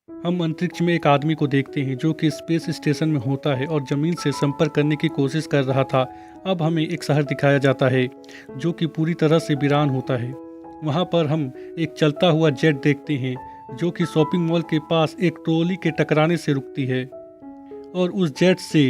हम अंतरिक्ष में एक आदमी को देखते हैं जो कि स्पेस स्टेशन में होता है और ज़मीन से संपर्क करने की कोशिश कर रहा था। अब हमें एक शहर दिखाया जाता है जो कि पूरी तरह से वीरान होता है। वहाँ पर हम एक चलता हुआ जेट देखते हैं जो कि शॉपिंग मॉल के पास एक ट्रॉली के टकराने से रुकती है और उस जेट से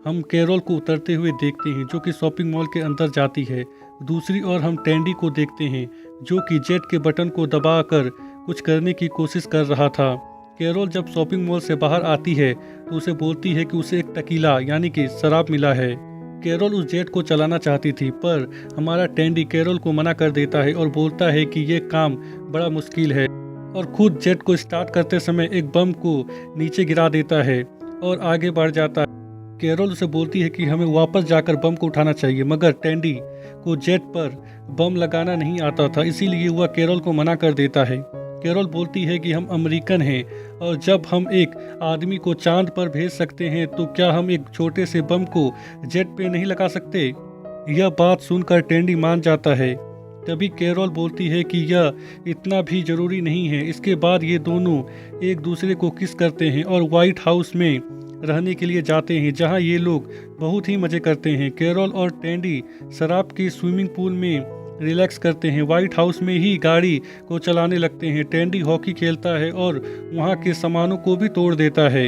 हम कैरोल को उतरते हुए देखते हैं जो कि शॉपिंग मॉल के अंदर जाती है। दूसरी ओर हम टैंडी को देखते हैं जो कि जेट के बटन को दबाकर कुछ करने की कोशिश कर रहा था। कैरोल जब शॉपिंग मॉल से बाहर आती है तो उसे बोलती है कि उसे एक टकीला यानी कि शराब मिला है। कैरोल उस जेट को चलाना चाहती थी पर हमारा टैंडी कैरोल को मना कर देता है और बोलता है कि ये काम बड़ा मुश्किल है और खुद जेट को स्टार्ट करते समय एक बम को नीचे गिरा देता है और आगे बढ़ जाता है। कैरोल उसे बोलती है कि हमें वापस जाकर बम को उठाना चाहिए, मगर टैंडी को जेट पर बम लगाना नहीं आता था, इसीलिए वह कैरोल को मना कर देता है। कैरोल बोलती है कि हम अमेरिकन हैं और जब हम एक आदमी को चांद पर भेज सकते हैं तो क्या हम एक छोटे से बम को जेट पे नहीं लगा सकते। यह बात सुनकर टैंडी मान जाता है। तभी कैरोल बोलती है कि यह इतना भी जरूरी नहीं है। इसके बाद ये दोनों एक दूसरे को किस करते हैं और व्हाइट हाउस में रहने के लिए जाते हैं जहां ये लोग बहुत ही मज़े करते हैं। कैरोल और टैंडी शराब की स्विमिंग पूल में रिलैक्स करते हैं। व्हाइट हाउस में ही गाड़ी को चलाने लगते हैं। टैंडी हॉकी खेलता है और वहां के सामानों को भी तोड़ देता है।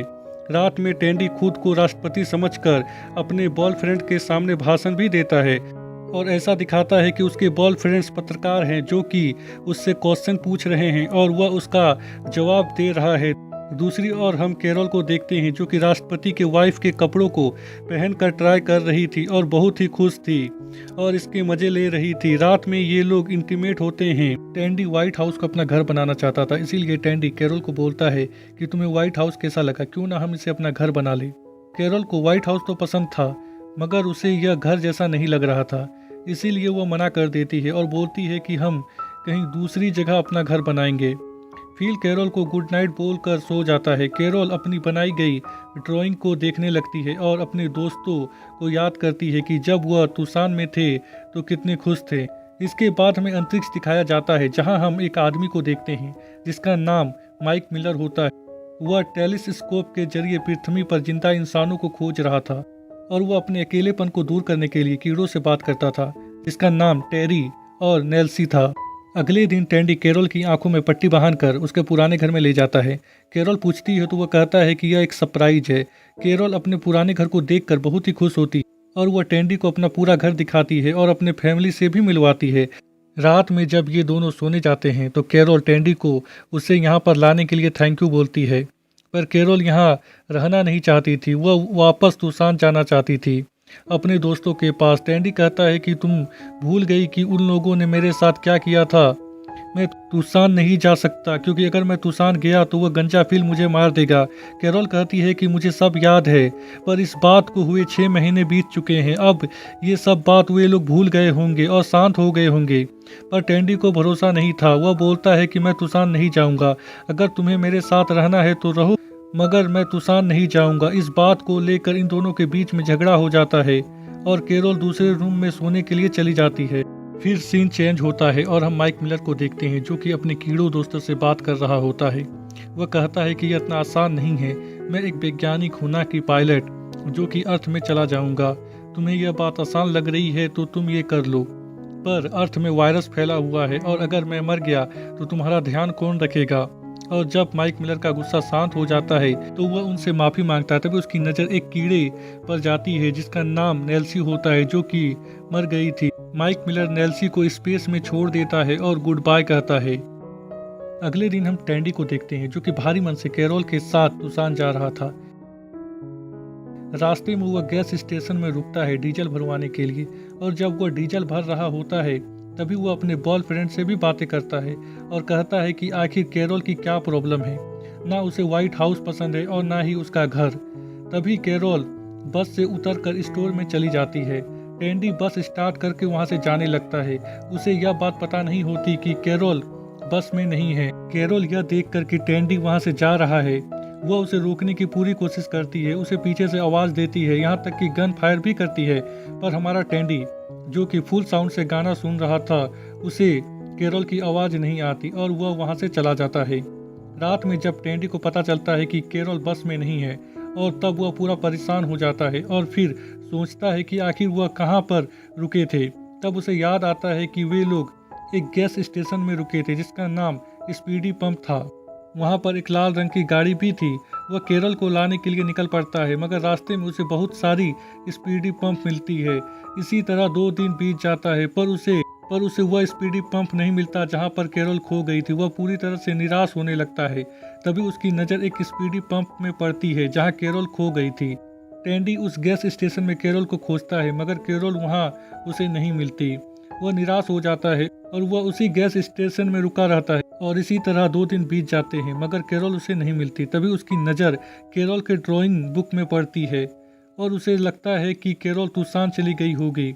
रात में टैंडी खुद को राष्ट्रपति समझकर अपने बॉयफ्रेंड के सामने भाषण भी देता है और ऐसा दिखाता है कि उसके बॉयफ्रेंड्स पत्रकार हैं जो कि उससे क्वेश्चन पूछ रहे हैं और वह उसका जवाब दे रहा है। दूसरी ओर हम कैरोल को देखते हैं जो कि राष्ट्रपति के वाइफ के कपड़ों को पहनकर ट्राई कर रही थी और बहुत ही खुश थी और इसके मजे ले रही थी। रात में ये लोग इंटीमेट होते हैं। टैंडी व्हाइट हाउस को अपना घर बनाना चाहता था, इसीलिए टैंडी कैरोल को बोलता है कि तुम्हें व्हाइट हाउस कैसा लगा, क्यों ना हम इसे अपना घर बना ले। कैरोल को व्हाइट हाउस तो पसंद था मगर उसे यह घर जैसा नहीं लग रहा था, इसीलिए वह मना कर देती है और बोलती है कि हम कहीं दूसरी जगह अपना घर बनाएंगे। फिल कैरोल को गुड नाइट बोलकर सो जाता है। कैरोल अपनी बनाई गई ड्राइंग को देखने लगती है और अपने दोस्तों को याद करती है कि जब वह तुसान में थे तो कितने खुश थे। इसके बाद हमें अंतरिक्ष दिखाया जाता है जहां हम एक आदमी को देखते हैं जिसका नाम माइक मिलर होता है। वह टेलीस्कोप के जरिए पृथ्वी पर जिंदा इंसानों को खोज रहा था और वह अपने अकेलेपन को दूर करने के लिए कीड़ों से बात करता था जिसका नाम टेरी और नेल्सी था। अगले दिन टैंडी कैरोल की आंखों में पट्टी बांधकर उसके पुराने घर में ले जाता है। कैरोल पूछती है तो वह कहता है कि यह एक सरप्राइज है। कैरोल अपने पुराने घर को देखकर बहुत ही खुश होती और वह टैंडी को अपना पूरा घर दिखाती है और अपने फैमिली से भी मिलवाती है। रात में जब ये दोनों सोने जाते हैं तो कैरोल टैंडी को उसे यहाँ पर लाने के लिए थैंक यू बोलती है, पर कैरोल यहाँ रहना नहीं चाहती थी, वह वापस तुसान जाना चाहती थी अपने दोस्तों के पास। टैंडी कहता है कि तुम भूल गई कि उन लोगों ने मेरे साथ क्या किया था। मैं तुसान नहीं जा सकता क्योंकि अगर मैं तुसान गया तो वह गंजा फिल मुझे मार देगा। कैरोल कहती है कि मुझे सब याद है, पर इस बात को हुए 6 महीने बीत चुके हैं। अब ये सब बात वे लोग भूल गए होंगे और शांत हो गए होंगे। पर टैंडी को भरोसा नहीं था। वह बोलता है कि मैं तुसान नहीं जाऊंगा, अगर तुम्हें मेरे साथ रहना है तो रहो, मगर मैं तुसान नहीं जाऊंगा। इस बात को लेकर इन दोनों के बीच में झगड़ा हो जाता है और कैरोल दूसरे रूम में सोने के लिए चली जाती है। फिर सीन चेंज होता है और हम माइक मिलर को देखते हैं जो कि अपने कीड़ों दोस्तों से बात कर रहा होता है। वह कहता है कि यह इतना आसान नहीं है, मैं एक वैज्ञानिक हूं ना कि पायलट जो कि अर्थ में चला जाऊंगा। तुम्हें यह बात आसान लग रही है तो तुम ये कर लो, पर अर्थ में वायरस फैला हुआ है और अगर मैं मर गया तो तुम्हारा ध्यान कौन रखेगा। और जब माइक मिलर का गुस्सा शांत हो जाता है तो वह उनसे माफ़ी मांगता है। तभी उसकी नज़र एक कीड़े पर जाती है जिसका नाम नेल्सी होता है जो कि मर गई थी। माइक मिलर नेल्सी को स्पेस में छोड़ देता है और गुड बाय कहता है। अगले दिन हम टैंडी को देखते हैं जो कि भारी मन से कैरोल के साथ तुसान जा रहा था। रास्ते में वह गैस स्टेशन में रुकता है डीजल भरवाने के लिए और जब वह डीजल भर रहा होता है तभी वो अपने बॉयफ्रेंड से भी बातें करता है और कहता है कि आखिर कैरोल की क्या प्रॉब्लम है। ना उसे व्हाइट हाउस पसंद है और ना ही उसका घर। तभी कैरोल बस से उतरकर स्टोर में चली जाती है। टैंडी बस स्टार्ट करके वहां से जाने लगता है। उसे यह बात पता नहीं होती कि कैरोल बस में नहीं है। कैरोल यह देखकर कि टैंडी वहां से जा रहा है वह उसे रोकने की पूरी कोशिश करती है, उसे पीछे से आवाज़ देती है, यहाँ तक कि गन फायर भी करती है। पर हमारा टैंडी जो कि फुल साउंड से गाना सुन रहा था उसे कैरोल की आवाज़ नहीं आती और वह वहाँ से चला जाता है। रात में जब टैंडी को पता चलता है कि कैरोल बस में नहीं है और तब वह पूरा परेशान हो जाता है और फिर सोचता है कि आखिर वह कहाँ पर रुके थे। तब उसे याद आता है कि वे लोग एक गैस स्टेशन में रुके थे जिसका नाम स्पीडी पंप था। वहाँ पर एक लाल रंग की गाड़ी भी थी। वह कैरोल को लाने के लिए निकल पड़ता है मगर रास्ते में उसे बहुत सारी स्पीडी पंप मिलती है। इसी तरह 2 दिन बीत जाता है पर उसे वह स्पीडी पंप नहीं मिलता जहाँ पर कैरोल खो गई थी। वह पूरी तरह से निराश होने लगता है। तभी उसकी नज़र एक स्पीडी पंप में पड़ती है जहाँ कैरोल खो गई थी। टैंडी उस गैस स्टेशन में कैरोल को खोजता है मगर कैरोल वहाँ उसे नहीं मिलती। वह निराश हो जाता है और वह उसी गैस स्टेशन में रुका रहता है और इसी तरह 2 दिन बीत जाते हैं मगर कैरोल उसे नहीं मिलती। तभी उसकी नज़र कैरोल के ड्राइंग बुक में पड़ती है और उसे लगता है कि कैरोल तुसान चली गई होगी।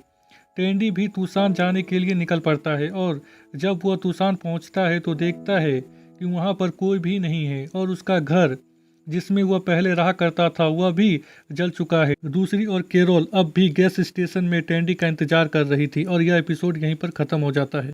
टैंडी भी तुसान जाने के लिए निकल पड़ता है और जब वह तुसान पहुंचता है तो देखता है कि वहां पर कोई भी नहीं है और उसका घर जिसमें वह पहले रहा करता था वह भी जल चुका है। दूसरी ओर कैरोल अब भी गैस स्टेशन में टैंडी का इंतजार कर रही थी और यह एपिसोड यहीं पर ख़त्म हो जाता है।